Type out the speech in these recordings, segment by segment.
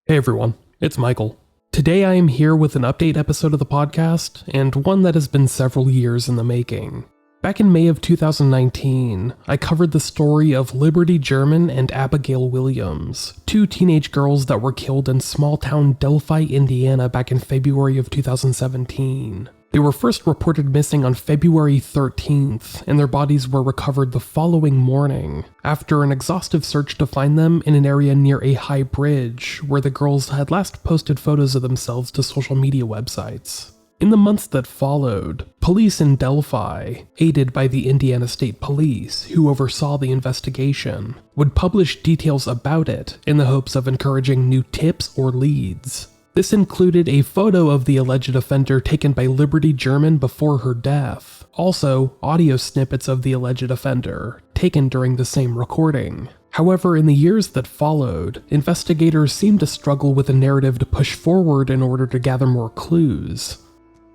Hey everyone, it's Michael. Today I am here with an update episode of the podcast, and one that has been several years in the making. Back in May of 2019, I covered the story of Liberty German and Abigail Williams, two teenage girls that were killed in small-town Delphi, Indiana back in February of 2017. They were first reported missing on February 13th, and their bodies were recovered the following morning, after an exhaustive search to find them in an area near a high bridge, where the girls had last posted photos of themselves to social media websites. In the months that followed, police in Delphi, aided by the Indiana State Police, who oversaw the investigation, would publish details about it in the hopes of encouraging new tips or leads. This included a photo of the alleged offender taken by Liberty German before her death, also audio snippets of the alleged offender, taken during the same recording. However, in the years that followed, investigators seemed to struggle with a narrative to push forward in order to gather more clues.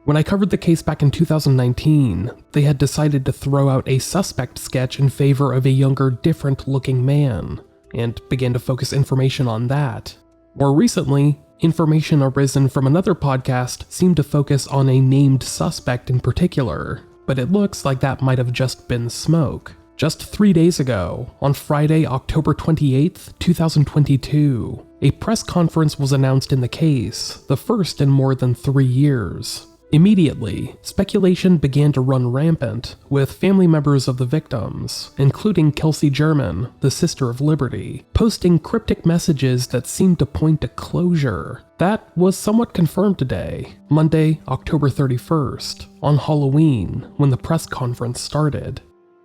When I covered the case back in 2019, they had decided to throw out a suspect sketch in favor of a younger, different-looking man, and began to focus information on that. More recently, information arisen from another podcast seemed to focus on a named suspect in particular, but it looks like that might have just been smoke. Just 3 days ago, on Friday, October 28th, 2022, a press conference was announced in the case, the first in more than 3 years. Immediately, speculation began to run rampant, with family members of the victims, including Kelsey German, the sister of Liberty, posting cryptic messages that seemed to point to closure. That was somewhat confirmed today, Monday, October 31st, on Halloween, when the press conference started.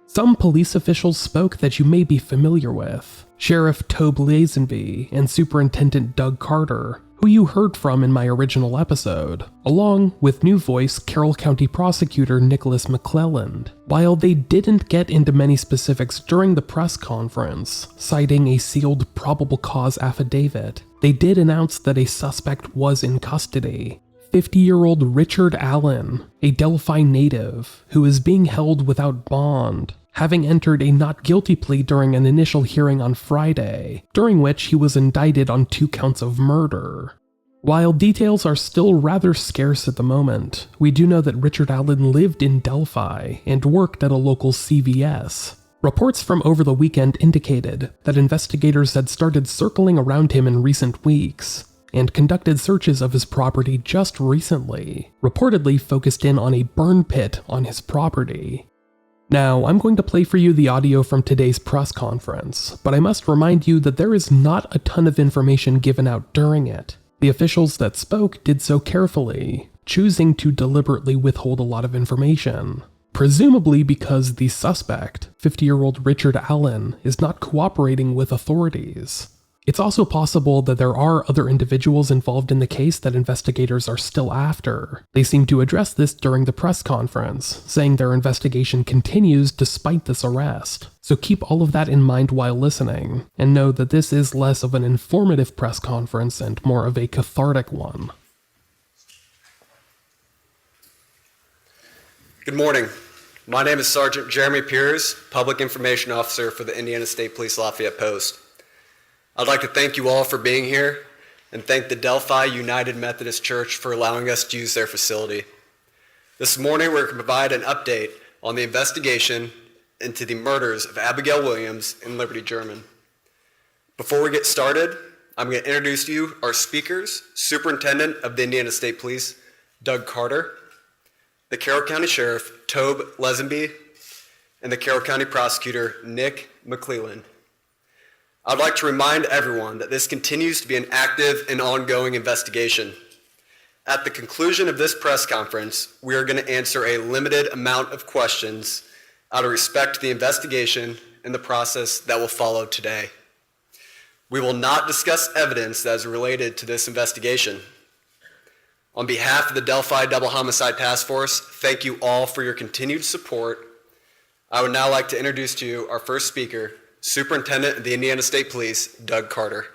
Some police officials spoke that you may be familiar with, Sheriff Tobe Lazenby and Superintendent Carter, who you heard from in my original episode, along with new voice Carroll County Prosecutor Nicholas McClelland. While they didn't get into many specifics during the press conference, citing a sealed probable cause affidavit, they did announce that a suspect was in custody. 50-year-old Richard Allen, a Delphi native, who is being held without bond, having entered a not guilty plea during an initial hearing on Friday, during which he was indicted on 2 counts of murder. While details are still rather scarce at the moment, we do know that Richard Allen lived in Delphi and worked at a local CVS. Reports from over the weekend indicated that investigators had started circling around him in recent weeks, and conducted searches of his property just recently, reportedly focused in on a burn pit on his property. Now, I'm going to play for you the audio from today's press conference, but I must remind you that there is not a ton of information given out during it. The officials that spoke did so carefully, choosing to deliberately withhold a lot of information, presumably because the suspect, 50-year-old Richard Allen, is not cooperating with authorities. It's also possible that there are other individuals involved in the case that investigators are still after. They seem to address this during the press conference, saying their investigation continues despite this arrest. So keep all of that in mind while listening, and know that this is less of an informative press conference and more of a cathartic one. Good morning. My name is Sergeant Jeremy Piers, Public Information Officer for the Indiana State Police Lafayette Post. I'd like to thank you all for being here and thank the Delphi United Methodist Church for allowing us to use their facility. This morning we're going to provide an update on the investigation into the murders of Abigail Williams and Liberty German. Before we get started, I'm going to introduce to you our speakers, Superintendent of the Indiana State Police, Carter, the Carroll County Sheriff, Tobe Lazenby, and the Carroll County Prosecutor, Nick McClelland. I'd like to remind everyone that this continues to be an active and ongoing investigation. At the conclusion of this press conference, we are going to answer a limited amount of questions out of respect to the investigation and the process that will follow today. We will not discuss evidence that is related to this investigation. On behalf of the Delphi Double Homicide Task Force, thank you all for your continued support. I would now like to introduce to you our first speaker, Superintendent of the Indiana State Police, Carter.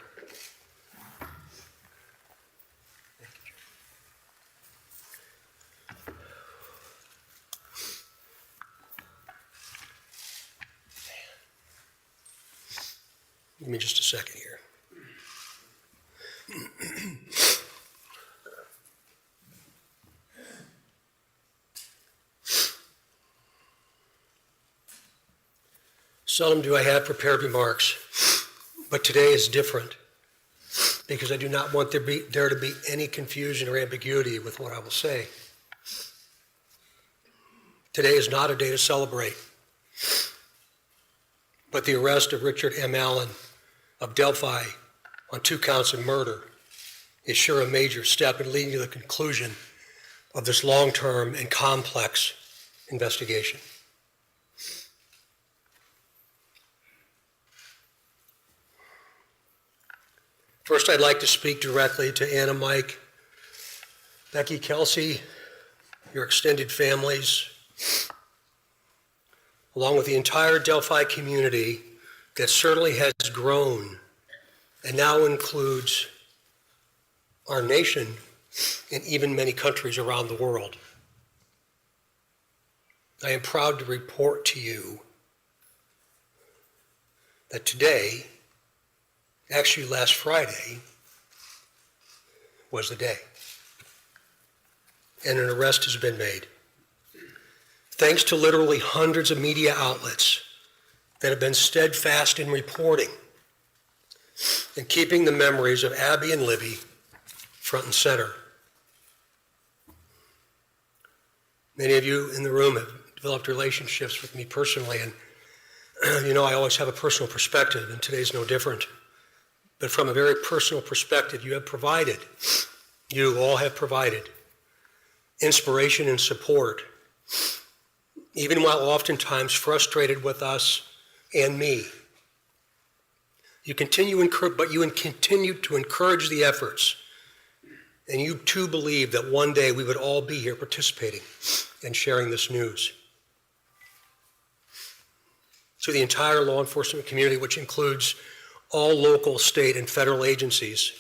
Give me just a second here. Seldom do I have prepared remarks, but today is different because I do not want there to be any confusion or ambiguity with what I will say. Today is not a day to celebrate, but the arrest of Richard M. Allen of Delphi on 2 counts of murder is sure a major step in leading to the conclusion of this long-term and complex investigation. First, I'd like to speak directly to Anna, Mike, Becky, Kelsey, your extended families, along with the entire Delphi community that certainly has grown and now includes our nation and even many countries around the world. I am proud to report to you that today, actually last Friday, was the day, and an arrest has been made. Thanks to literally hundreds of media outlets that have been steadfast in reporting and keeping the memories of Abby and Libby front and center. Many of you in the room have developed relationships with me personally, and you know I always have a personal perspective, and today's no different. But from a very personal perspective, you all have provided inspiration and support, even while oftentimes frustrated with us and me. You continue to encourage the efforts, and you too believe that one day we would all be here participating and sharing this news. To the entire law enforcement community, which includes all local, state, and federal agencies,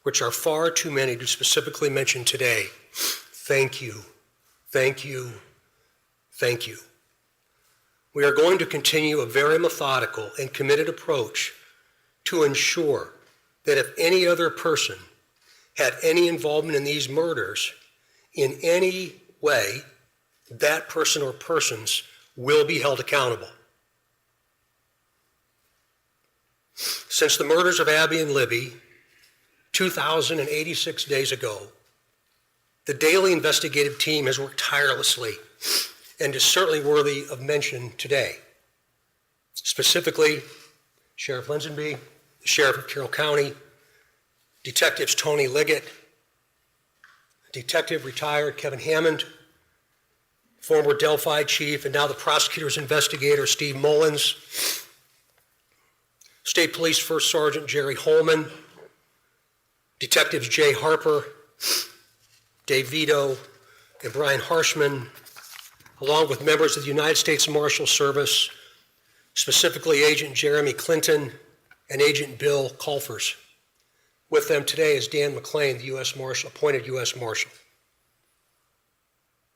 which are far too many to specifically mention today, thank you, thank you, thank you. We are going to continue a very methodical and committed approach to ensure that if any other person had any involvement in these murders in any way, that person or persons will be held accountable. Since the murders of Abby and Libby 2,086 days ago, the daily investigative team has worked tirelessly and is certainly worthy of mention today. Specifically, Sheriff Linsonby, the Sheriff of Carroll County, Detectives Tony Liggett, Detective retired Kevin Hammond, former Delphi Chief and now the prosecutor's investigator Steve Mullins, State Police First Sergeant Jerry Holman, Detectives Jay Harper, Dave Vito, and Brian Harshman, along with members of the United States Marshal Service, specifically Agent Jeremy Clinton and Agent Bill Colfers. With them today is Dan McClain, the U.S. Marshal, appointed U.S. Marshal.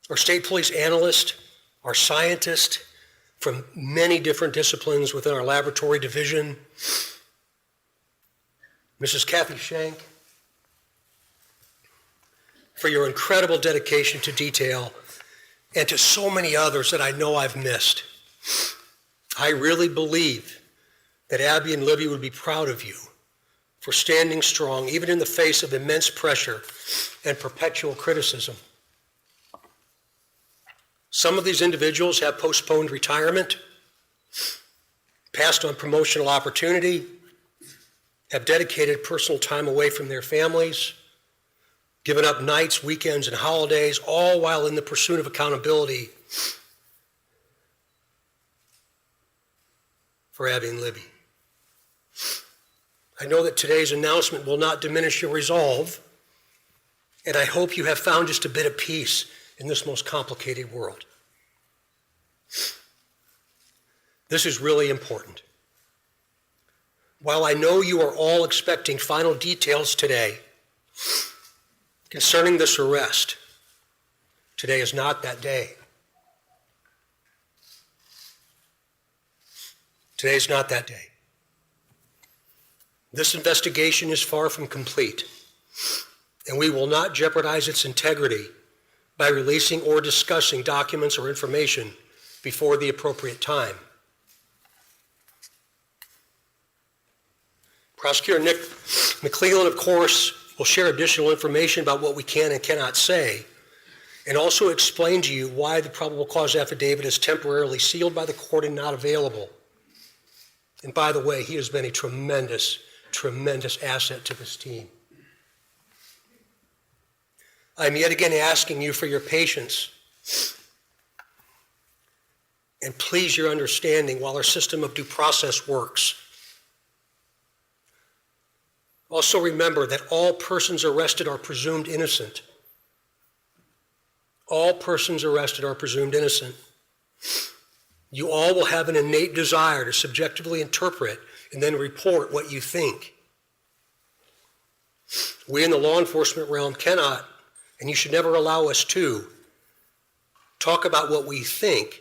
Our state police analyst, our scientist from many different disciplines within our laboratory division, Mrs. Kathy Shank, for your incredible dedication to detail, and to so many others that I know I've missed. I really believe that Abby and Libby would be proud of you for standing strong, even in the face of immense pressure and perpetual criticism. Some of these individuals have postponed retirement, passed on promotional opportunity, have dedicated personal time away from their families, given up nights, weekends, and holidays, all while in the pursuit of accountability for Abby and Libby. I know that today's announcement will not diminish your resolve, and I hope you have found just a bit of peace in this most complicated world. This is really important. While I know you are all expecting final details today concerning this arrest, today is not that day. Today is not that day. This investigation is far from complete, and we will not jeopardize its integrity by releasing or discussing documents or information before the appropriate time. Prosecutor Nick McClellan, of course, will share additional information about what we can and cannot say, and also explain to you why the probable cause affidavit is temporarily sealed by the court and not available. And by the way, he has been a tremendous, tremendous asset to this team. I'm yet again asking you for your patience and please your understanding while our system of due process works. Also remember that all persons arrested are presumed innocent. All persons arrested are presumed innocent. You all will have an innate desire to subjectively interpret and then report what you think. We in the law enforcement realm cannot, and you should never allow us to, talk about what we think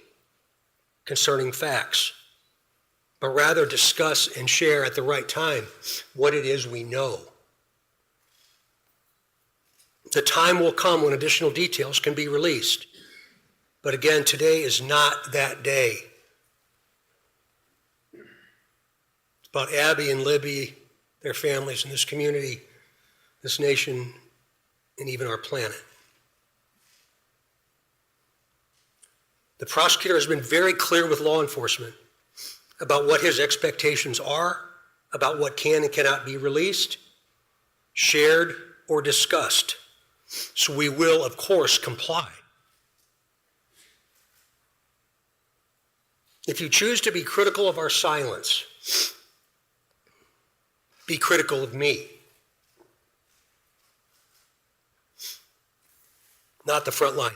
concerning facts, but rather discuss and share at the right time what it is we know. The time will come when additional details can be released. But again, today is not that day. It's about Abby and Libby, their families, and this community, this nation, and even our planet. The prosecutor has been very clear with law enforcement about what his expectations are, about what can and cannot be released, shared, or discussed. So we will, of course, comply. If you choose to be critical of our silence, be critical of me, not the front line.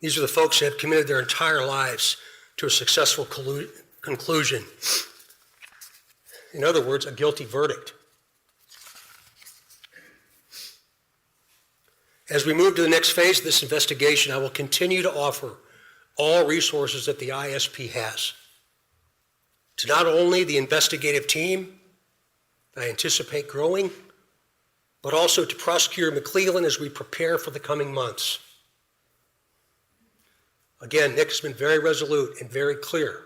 These are the folks that have committed their entire lives to a successful conclusion. In other words, a guilty verdict. As we move to the next phase of this investigation, I will continue to offer all resources that the ISP has to not only the investigative team that I anticipate growing, but also to Prosecutor McClellan as we prepare for the coming months. Again, Nick has been very resolute and very clear,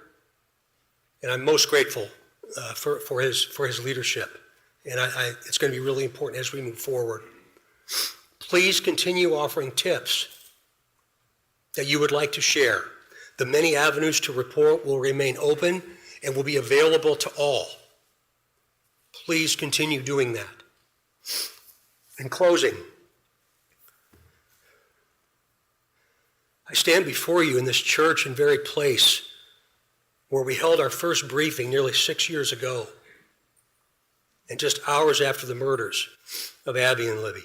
and I'm most grateful for his leadership. And it's going to be really important as we move forward. Please continue offering tips that you would like to share. The many avenues to report will remain open and will be available to all. Please continue doing that. In closing, I stand before you in this church and very place where we held our first briefing nearly 6 years ago, and just hours after the murders of Abby and Libby.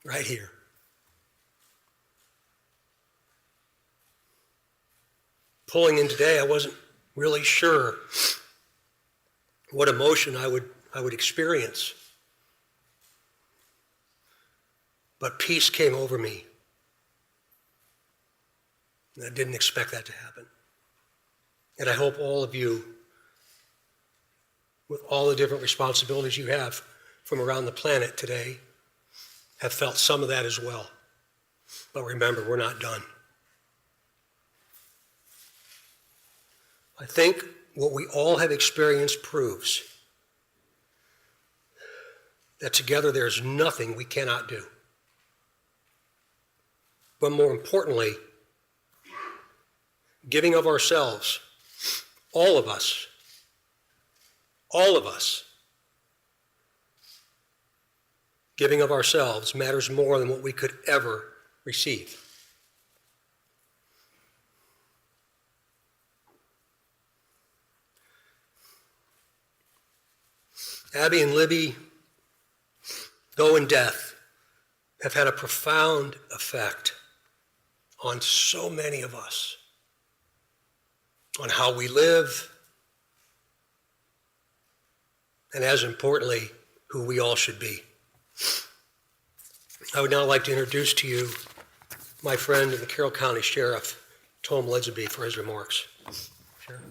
Right here. Pulling in today, I wasn't really sure what emotion I would experience. But peace came over me. And I didn't expect that to happen. And I hope all of you, with all the different responsibilities you have from around the planet today, have felt some of that as well. But remember, we're not done. I think what we all have experienced proves that together there's nothing we cannot do. But more importantly, giving of ourselves, all of us, giving of ourselves matters more than what we could ever receive. Abby and Libby, though in death, have had a profound effect on so many of us, on how we live, and as importantly, who we all should be. I would now like to introduce to you my friend and the Carroll County Sheriff, Tom Ledsby, for his remarks. Sheriff.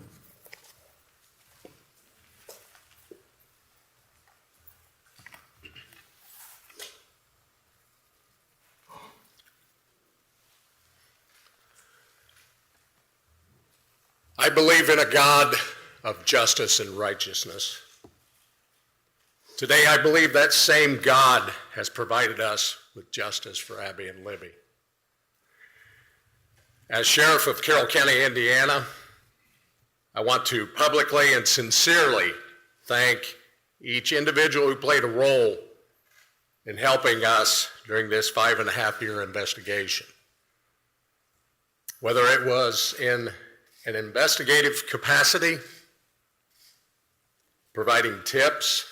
I believe in a God of justice and righteousness. Today, I believe that same God has provided us with justice for Abby and Libby. As Sheriff of Carroll County, Indiana, I want to publicly and sincerely thank each individual who played a role in helping us during this 5.5-year investigation. Whether it was in an investigative capacity, providing tips,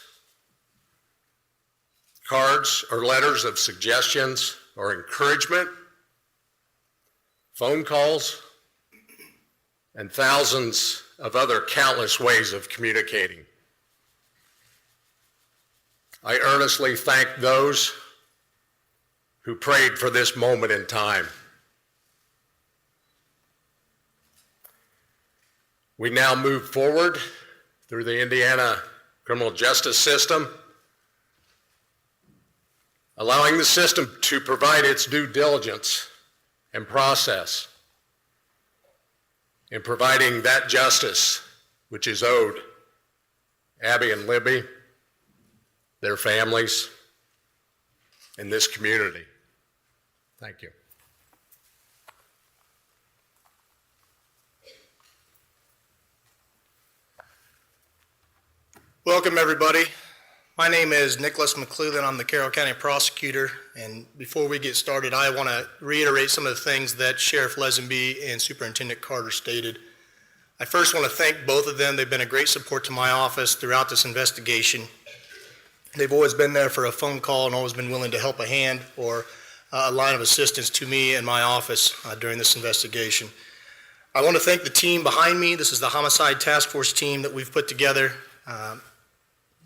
cards or letters of suggestions or encouragement, phone calls, and thousands of other countless ways of communicating. I earnestly thank those who prayed for this moment in time. We now move forward through the Indiana criminal justice system, allowing the system to provide its due diligence and process in providing that justice which is owed Abby and Libby, their families, and this community. Thank you. Welcome, everybody. My name is Nicholas McClellan. I'm the Carroll County Prosecutor, and before we get started, I want to reiterate some of the things that Sheriff Lesenby and Superintendent Carter stated. I first want to thank both of them. They've been a great support to my office throughout this investigation. They've always been there for a phone call and always been willing to help a hand or a line of assistance to me and my office during this investigation. I want to thank the team behind me. This is the Homicide Task Force team that we've put together.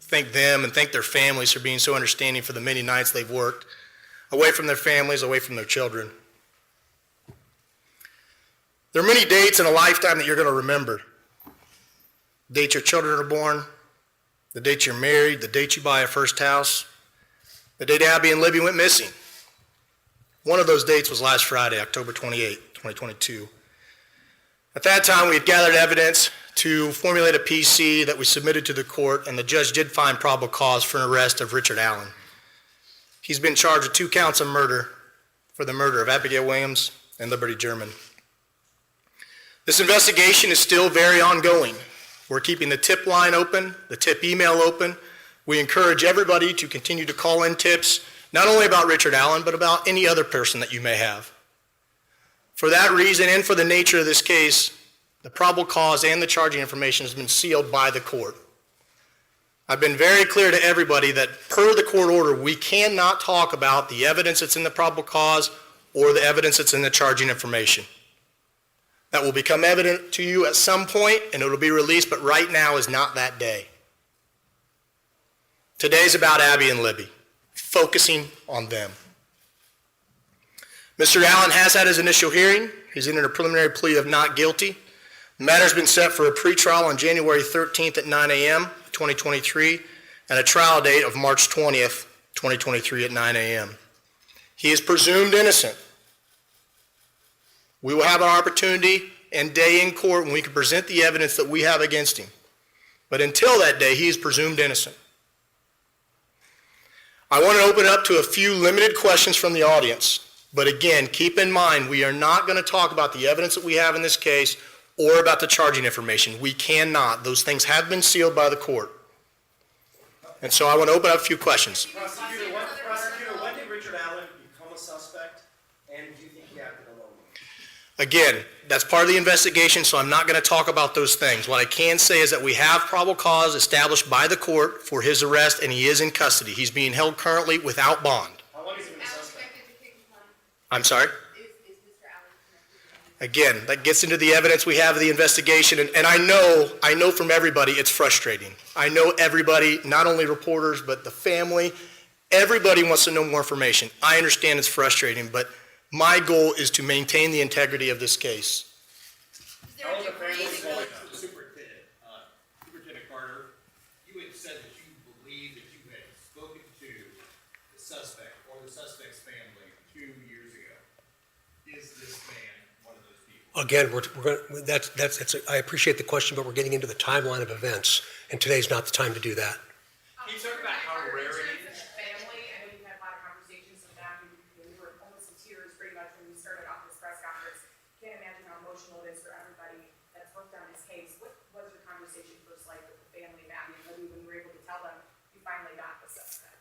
Thank them and thank their families for being so understanding for the many nights they've worked away from their families, away from their children. There are many dates in a lifetime that you're going to remember. The date your children are born, the date you're married, the date you buy a first house, the date Abby and Libby went missing. One of those dates was last Friday, October 28, 2022. At that time, we had gathered evidence to formulate a PC that we submitted to the court, and the judge did find probable cause for an arrest of Richard Allen. He's been charged with 2 counts of murder for the murder of Abigail Williams and Liberty German. This investigation is still very ongoing. We're keeping the tip line open, the tip email open. We encourage everybody to continue to call in tips, not only about Richard Allen, but about any other person that you may have. For that reason and for the nature of this case, the probable cause and the charging information has been sealed by the court. I've been very clear to everybody that per the court order, we cannot talk about the evidence that's in the probable cause or the evidence that's in the charging information. That will become evident to you at some point and it'll be released, but right now is not that day. Today's about Abby and Libby, focusing on them. Mr. Allen has had his initial hearing. He's entered a preliminary plea of not guilty. The matter's been set for a pretrial on January 13th at 9 a.m., 2023, and a trial date of March 20th, 2023 at 9 a.m. He is presumed innocent. We will have an opportunity and day in court when we can present the evidence that we have against him. But until that day, he is presumed innocent. I want to open up to a few limited questions from the audience. But again, keep in mind, we are not going to talk about the evidence that we have in this case or about the charging information. We cannot. Those things have been sealed by the court. And so I want to open up a few questions. Prosecutor, when did Richard Allen become a suspect, and do you think he acted alone? Again, that's part of the investigation, so I'm not going to talk about those things. What I can say is that we have probable cause established by the court for his arrest, and he is in custody. He's being held currently without bond. How long has he been a suspect? I'm sorry? Is Mr. Allen connected? Again, that gets into the evidence we have of the investigation, and I know from everybody it's frustrating. I know everybody, not only reporters, but the family, everybody wants to know more information. I understand it's frustrating, but my goal is to maintain the integrity of this case. Is there a degree that goes? Superintendent Carter, you had said that you believe that you had spoken to the suspect or the suspect's family 2 years ago. Is this man one of those people? Again, I appreciate the question, but we're getting into the timeline of events, and today's not the time to do that. Can you talk about how rare it is? Family, I know you've had a lot of conversations with them, you were almost in tears pretty much when you started off this press conference. Can't imagine how emotional it is for everybody that's worked on this case. What was your conversation first like with the family of Abigail when you were able to tell them you finally got the suspect?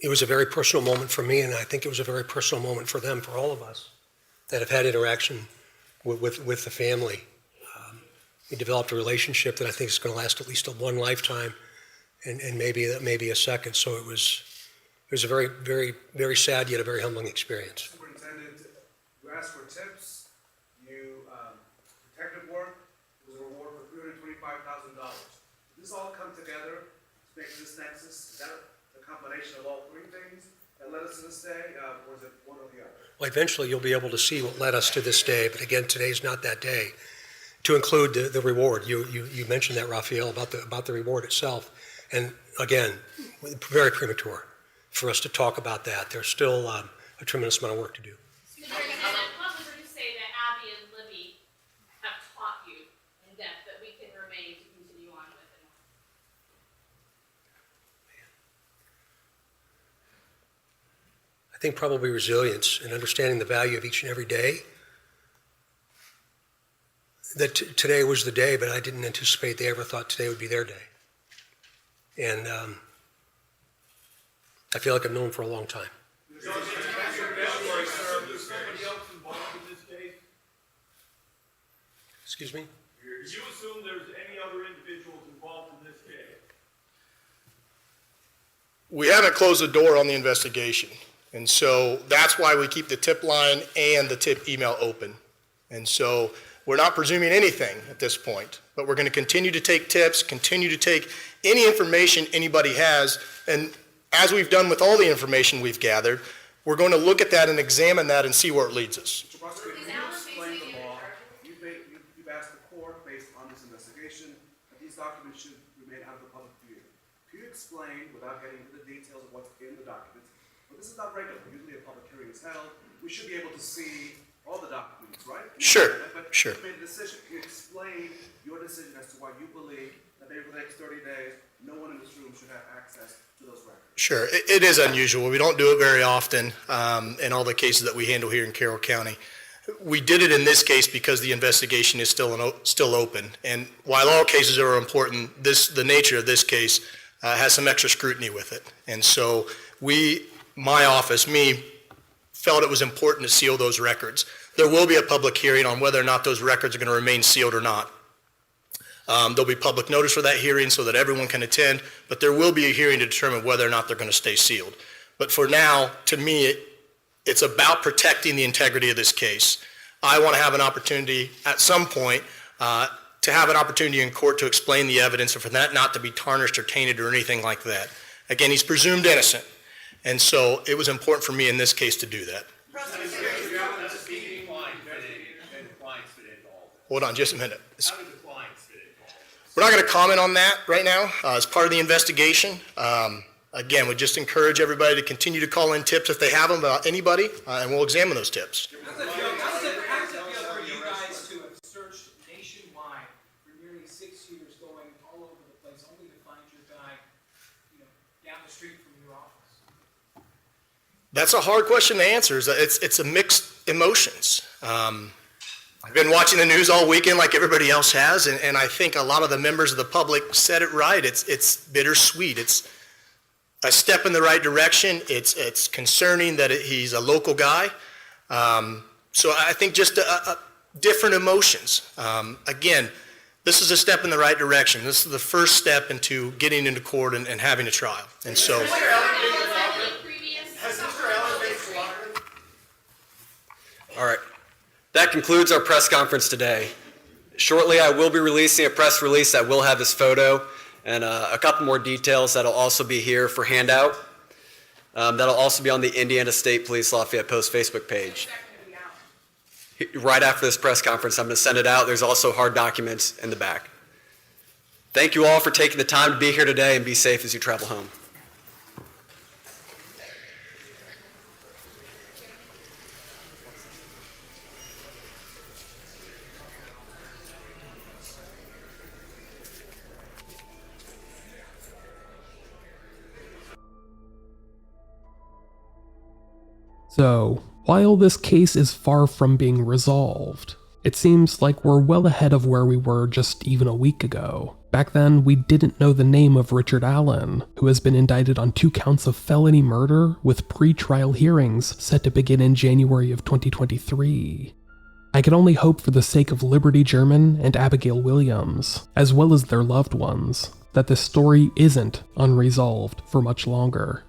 It was a very personal moment for me, and I think it was a very personal moment for them, for all of us that have had interaction with the family. We developed a relationship that I think is going to last at least one lifetime, and maybe a second. So it was a very, very, very sad yet a very humbling experience. Superintendent, you asked for tips, you, detective work, there was a reward for $325,000. Did this all come together to make this nexus? Is that a combination of all three things that led us to this day, or is it one or the other? Well, eventually you'll be able to see what led us to this day, but again, today's not that day. To include the reward, you mentioned that, Raphael, about the reward itself, and again, very premature for us to talk about that. There's still a tremendous amount of work to do. What would you say that Abby and Libby have taught you in depth that we can remain to continue on with? I think probably resilience and understanding the value of each and every day. That today was the day, but I didn't anticipate they ever thought today would be their day. And I feel like I've known for a long time. Excuse me? Do you assume there's any other individuals involved in this case? We haven't closed the door on the investigation. And so that's why we keep the tip line and the tip email open. And so we're not presuming anything at this point, but we're going to continue to take tips, continue to take any information anybody has. And as we've done with all the information we've gathered, we're going to look at that and examine that and see where it leads us. Mr. Prosecutor, can you explain the law? You've asked the court, based on this investigation, that these documents should remain out of the public view. Can you explain, without getting into the details of what's in the documents, but this is not regular. Usually a public hearing is held. We should be able to see all the documents, right? Sure, But sure. you made a decision. Can you explain your decision as to why you believe that over the next 30 days, no one in this room should have access to those records? Sure. It is unusual. We don't do it very often in all the cases that we handle here in Carroll County. We did it in this case because the investigation is still open. And while all cases are important, the nature of this case has some extra scrutiny with it. And so my office, felt it was important to seal those records. There will be a public hearing on whether or not those records are going to remain sealed or not. There'll be public notice for that hearing so that everyone can attend, but there will be a hearing to determine whether or not they're going to stay sealed. But for now, to me, it's about protecting the integrity of this case. I want to have an opportunity at some point to have an opportunity in court to explain the evidence and for that not to be tarnished or tainted or anything like that. Again, he's presumed innocent. And so it was important for me in this case to do that. Hold on just a minute. We're not going to comment on that right now as part of the investigation. Again, we just encourage everybody to continue to call in tips if they have them about anybody, and we'll examine those tips. How does it feel for you guys to have searched nationwide for nearly 6 years, going all over the place, only to find your guy, down the street from your office? That's a hard question to answer. It's a mixed emotions. I've been watching the news all weekend like everybody else has, and I think a lot of the members of the public said it right. It's bittersweet. It's a step in the right direction. It's concerning that he's a local guy. So I think just different emotions. Again, this is a step in the right direction. This is the first step into getting into court and having a trial. And so. All right. That concludes our press conference today. Shortly, I will be releasing a press release that will have his photo and a couple more details that'll also be here for handout. That'll also be on the Indiana State Police Lafayette Post Facebook page. Right after this press conference, I'm going to send it out. There's also hard documents in the back. Thank you all for taking the time to be here today, and be safe as you travel home. So, while this case is far from being resolved, it seems like we're well ahead of where we were just even a week ago. Back then, we didn't know the name of Richard Allen, who has been indicted on 2 counts of felony murder with pre-trial hearings set to begin in January of 2023. I can only hope for the sake of Liberty German and Abigail Williams, as well as their loved ones, that this story isn't unresolved for much longer.